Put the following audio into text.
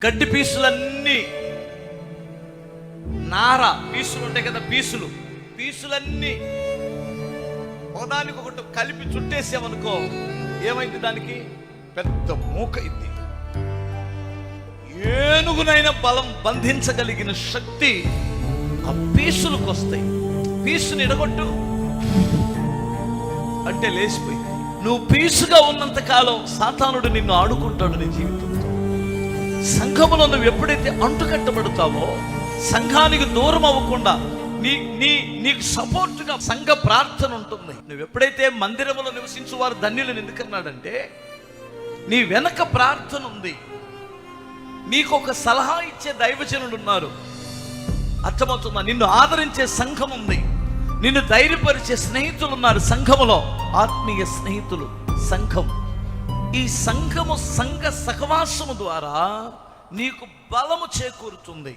గడ్డి పీసులన్నీ, నార పీసులు ఉంటాయి కదా, పీసులన్నీ ఒకదానికి ఒకటి కలిపి చుట్టేసామనుకో, ఏమైంది? దానికి పెద్ద మూకైంది. ఏనుగునైనా బలం బంధించగలిగిన శక్తి ఆ పీసులకు వస్తాయి. పీసుని ఎడగొట్టు అంటే లేచిపోయింది. నువ్వు పీసుగా ఉన్నంత కాలం సాతానుడు నిన్ను ఆడుకుంటాడు నీ జీవితంతో. సంఘములో నువ్వు ఎప్పుడైతే అంటుకట్టబడతావో, సంఘానికి దూరం అవ్వకుండా నీకు సపోర్ట్గా సంఘ ప్రార్థన ఉంటుంది. నువ్వు ఎప్పుడైతే మందిరములో నివసించు వారు ధన్యులను ఎందుకన్నాడంటే, నీ వెనక ప్రార్థన ఉంది, నీకు ఒక సలహా ఇచ్చే దైవజనులు ఉన్నారు. అర్థమవుతుందా? నిన్ను ఆదరించే సంఘం ఉంది, నిన్ను ధైర్యపరిచే స్నేహితులు ఉన్నారు. సంఘములో ఆత్మీయ స్నేహితులు, సంఘం. ఈ సంఘ సహవాసము ద్వారా నీకు బలము చేకూరుతుంది.